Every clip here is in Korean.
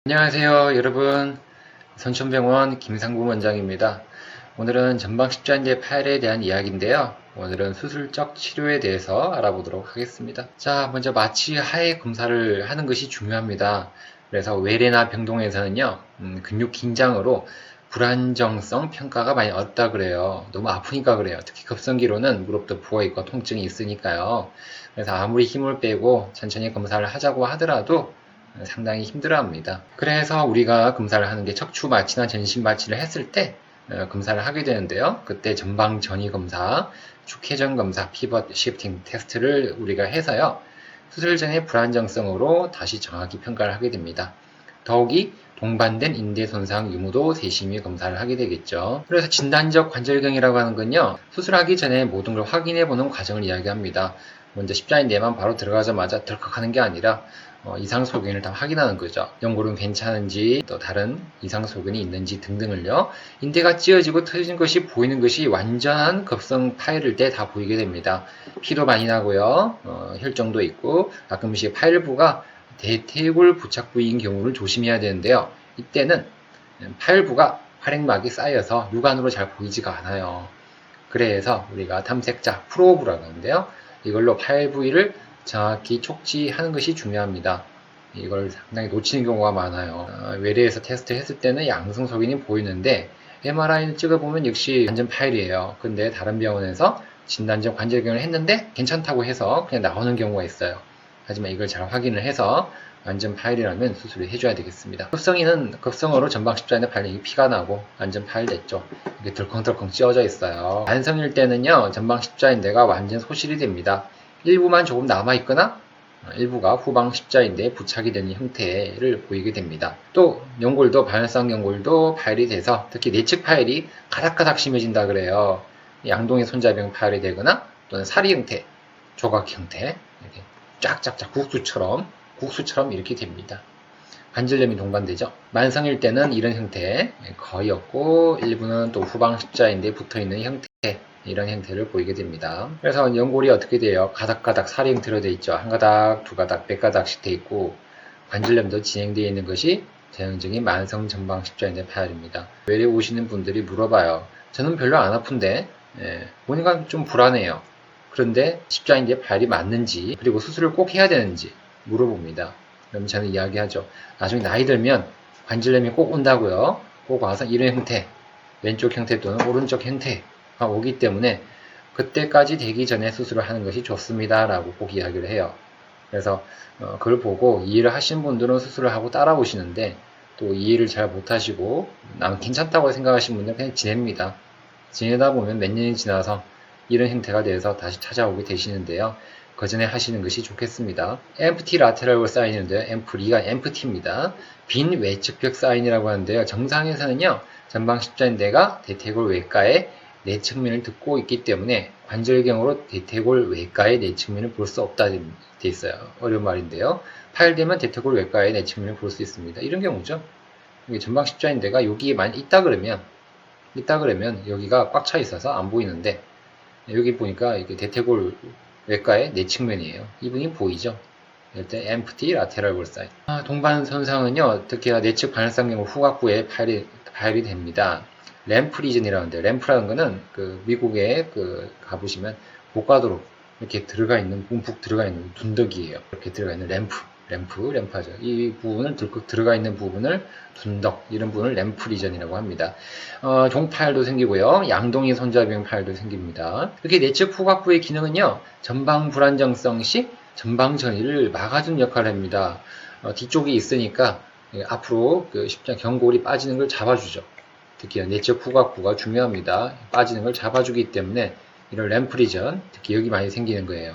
안녕하세요 여러분, 선천병원 김상구 원장입니다. 오늘은 전방십자인대 파열에 대한 이야기인데요. 오늘은 수술적 치료에 대해서 알아보도록 하겠습니다. 자, 먼저 마취 하해 검사를 하는 것이 중요합니다. 그래서 외래나 병동에서는요, 근육 긴장으로 불안정성 평가가 많이 어렵다 그래요. 너무 아프니까 그래요. 특히 급성기로는 무릎도 부어있고 통증이 있으니까요. 그래서 아무리 힘을 빼고 천천히 검사를 하자고 하더라도 상당히 힘들어합니다. 그래서 우리가 검사를 하는 게 척추 마취나 전신 마취를 했을 때 검사를 하게 되는데요. 그때 전방 전이 검사, 축회전 검사, 피벗 시프팅 테스트를 우리가 해서요. 수술 전의 불안정성으로 다시 정확히 평가를 하게 됩니다. 더욱이 동반된 인대 손상 유무도 세심히 검사를 하게 되겠죠. 그래서 진단적 관절경이라고 하는 건요, 수술하기 전에 모든 걸 확인해 보는 과정을 이야기합니다. 먼저 십자인대만 바로 들어가자마자 덜컥하는 게 아니라 이상 소견을 다 확인하는 거죠. 연골은 괜찮은지, 또 다른 이상 소견이 있는지 등등을요. 인대가 찢어지고 터진 것이 보이는 것이 완전한 급성 파열일 때 다 보이게 됩니다. 피도 많이 나고요. 혈정도 있고 가끔씩 파열부가 대퇴골 부착 부위인 경우를 조심해야 되는데요. 이때는 파열부가 활액막이 쌓여서 육안으로 잘 보이지가 않아요. 그래서 우리가 탐색자 프로브라고 하는데요. 이걸로 파열 부위를 정확히 촉지하는 것이 중요합니다. 이걸 상당히 놓치는 경우가 많아요. 외래에서 테스트 했을 때는 양성 소견이 보이는데 MRI를 찍어보면 역시 완전 파열이에요. 근데 다른 병원에서 진단적 관절경을 했는데 괜찮다고 해서 그냥 나오는 경우가 있어요. 하지만 이걸 잘 확인을 해서 완전 파열이라면 수술을 해줘야 되겠습니다. 급성인은 급성으로 전방십자인대 파열이 피가 나고 완전 파열됐죠. 이게 덜컹덜컹 찌어져 있어요. 만성일 때는요, 전방십자인대가 완전 소실이 됩니다. 일부만 조금 남아있거나 일부가 후방 십자인대에 부착이 되는 형태를 보이게 됩니다. 또 연골도 반열성 연골도 파열이 돼서 특히 내측 파열이 가닥가닥 심해진다 그래요. 양동이 손자병 파열이 되거나 또는 사리 형태, 조각 형태 이렇게 쫙쫙쫙 국수처럼 이렇게 됩니다. 관절염이 동반되죠. 만성일 때는 이런 형태 거의 없고 일부는 또 후방 십자인대에 붙어있는 형태, 이런 형태를 보이게 됩니다. 그래서 연골이 어떻게 돼요? 가닥가닥 사리 형태로 되어 있죠. 한 가닥, 두 가닥, 백 가닥씩 되어 있고 관절염도 진행되어 있는 것이 전형적인 만성 전방 십자인대 파열입니다. 외래 오시는 분들이 물어봐요. 저는 별로 안 아픈데 보니까 좀 불안해요. 그런데 십자인대 파열이 맞는지 그리고 수술을 꼭 해야 되는지 물어봅니다. 그럼 저는 이야기하죠. 나중에 나이 들면 관절염이 꼭 온다고요. 꼭 와서 이런 형태, 왼쪽 형태 또는 오른쪽 형태가 오기 때문에 그때까지 되기 전에 수술을 하는 것이 좋습니다. 라고 꼭 이야기를 해요. 그래서 그걸 보고 이해를 하신 분들은 수술을 하고 따라오시는데 또 이해를 잘 못하시고 난 괜찮다고 생각하시는 분들은 그냥 지냅니다. 지내다 보면 몇 년이 지나서 이런 형태가 돼서 다시 찾아오게 되시는데요. 그 전에 하시는 것이 좋겠습니다. empty lateral sign인데요. empty가 empty입니다. 빈 외측벽 사인이라고 하는데요. 정상에서는요. 전방 십자인대가 대퇴골 외과의 내측면을 듣고 있기 때문에 관절경으로 대퇴골 외과의 내측면을 볼 수 없다 돼 있어요. 어려운 말인데요. 파열되면 대퇴골 외과의 내측면을 볼 수 있습니다. 이런 경우죠. 전방 십자인대가 여기에 많이 있다 그러면 여기가 꽉 차 있어서 안 보이는데 여기 보니까 이게 대퇴골 외과의 내측면이에요. 이분이 보이죠? 이럴 때 empty lateral wall sign. 동반 손상은요, 특히 내측 반열성 경우 후각부에 파열이 됩니다. 램프 리전이라는데, 램프라는 거는 미국에 가보시면 고가도로 이렇게 들어가 있는 움푹 들어가 있는 둔덕이에요. 이렇게 들어가 있는 램프하죠. 이 부분을 들어가 있는 부분을 둔덕, 이런 부분을 램프 리전이라고 합니다. 종파열도 생기고요. 양동이 손자병 파열도 생깁니다. 이렇게 내측 후각부의 기능은요, 전방 불안정성 시 전방 전이를 막아주는 역할을 합니다. 뒤쪽이 있으니까 앞으로 십자 경골이 빠지는 걸 잡아주죠. 특히 내측 후각부가 중요합니다. 빠지는 걸 잡아주기 때문에 이런 램프 리전, 특히 여기 많이 생기는 거예요.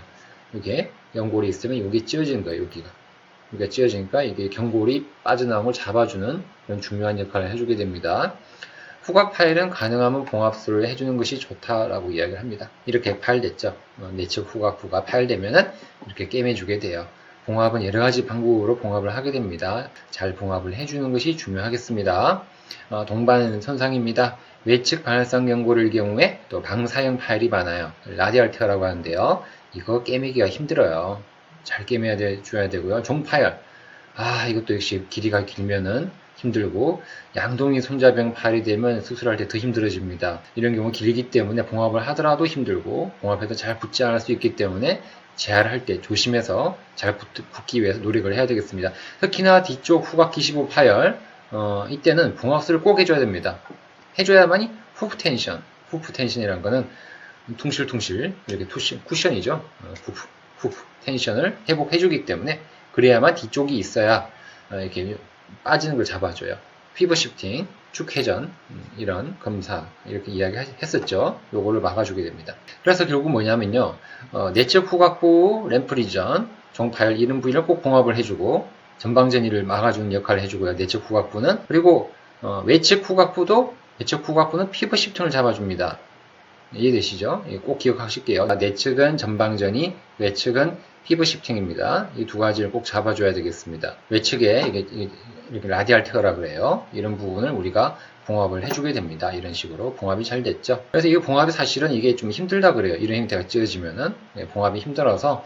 이게 연골이 있으면 여기 찢어지는 거예요. 여기가 찢어지니까 이게 경골이 빠져나온 걸 잡아주는 그런 중요한 역할을 해주게 됩니다. 후각 파열은 가능하면 봉합술을 해주는 것이 좋다라고 이야기를 합니다. 이렇게 파열됐죠. 내측 후각부가 파열되면은 이렇게 꿰매주게 돼요. 봉합은 여러 가지 방법으로 봉합을 하게 됩니다. 잘 봉합을 해주는 것이 중요하겠습니다. 동반 손상입니다. 외측 반열성 연골일 경우에 또 방사형 파열이 많아요. 라디얼 테어라고 하는데요. 이거 꿰매기가 힘들어요. 잘 꿰매줘야 되고요. 종파열. 이것도 역시 길이가 길면은 힘들고, 양동이 손자병 파열이 되면 수술할 때 더 힘들어집니다. 이런 경우 길기 때문에 봉합을 하더라도 힘들고, 봉합해도 잘 붙지 않을 수 있기 때문에 재활할 때 조심해서 잘 붙기 위해서 노력을 해야 되겠습니다. 특히나 뒤쪽 후각 기시부 파열, 이때는 봉합술을 꼭 해줘야 됩니다. 해줘야만이 후프 텐션, 후프 텐션이라는 거는 퉁실퉁실 이렇게 쿠션이죠. 후프 텐션을 회복해주기 때문에, 그래야만 뒤쪽이 있어야 이렇게 빠지는 걸 잡아줘요. 피버 시프팅, 축 회전, 이런 검사 이렇게 이야기했었죠. 요거를 막아주게 됩니다. 그래서 결국 뭐냐면요, 내측 후각부 램프리전, 종파열 이런 부위를 꼭 봉합을 해주고 전방전이를 막아주는 역할을 해주고요. 내측 후각부는. 그리고 외측 후각부는 피버 시프팅을 잡아줍니다. 이해되시죠? 꼭 기억하실게요. 내측은 전방전이, 외측은 피부 시프팅입니다. 이 두 가지를 꼭 잡아줘야 되겠습니다. 외측에 이렇게 라디알 테어라 그래요. 이런 부분을 우리가 봉합을 해주게 됩니다. 이런 식으로 봉합이 잘 됐죠. 그래서 이 봉합이 사실은 이게 좀 힘들다 그래요. 이런 형태가 찌어지면은 봉합이 힘들어서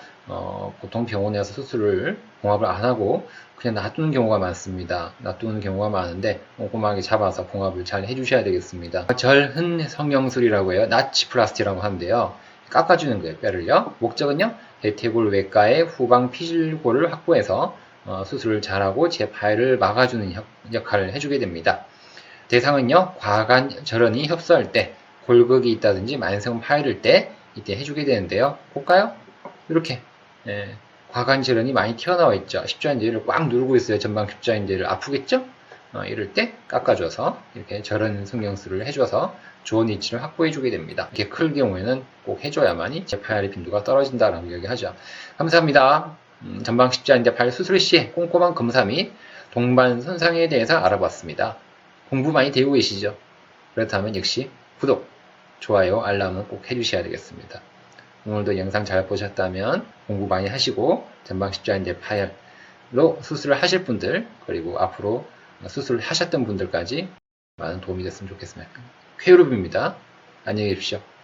보통 병원에서 수술을 봉합을 안 하고 그냥 놔두는 경우가 많습니다. 놔두는 경우가 많은데 꼼꼼하게 잡아서 봉합을 잘 해주셔야 되겠습니다. 절흔 성형술이라고 해요. 나치플라스티라고 하는데요. 깎아주는 거예요. 뼈를요. 목적은요, 대퇴골 외과의 후방 피질골을 확보해서 수술을 잘하고 재파열을 막아주는 역할을 해주게 됩니다. 대상은요, 과간 절언이 협소할 때, 골극이 있다든지 만성 파열일 때 이때 해주게 되는데요. 볼까요? 이렇게 과간 절언이 많이 튀어나와 있죠. 십자인대를 꽉 누르고 있어요. 전방 십자인대를. 아프겠죠? 이럴 때 깎아줘서 이렇게 절언 성형술을 해줘서 좋은 위치를 확보해 주게 됩니다. 이렇게 클 경우에는 꼭 해줘야만이 재파열의 빈도가 떨어진다라고 이야기하죠. 감사합니다. 전방 십자인대 파열 수술 시 꼼꼼한 검사 및 동반 손상에 대해서 알아봤습니다. 공부 많이 되고 계시죠? 그렇다면 역시 구독, 좋아요, 알람은 꼭 해주셔야 되겠습니다. 오늘도 영상 잘 보셨다면 공부 많이 하시고 전방 십자인대 파열로 수술을 하실 분들, 그리고 앞으로 수술을 하셨던 분들까지 많은 도움이 됐으면 좋겠습니다. 쾌유룹입니다. 안녕히 계십시오.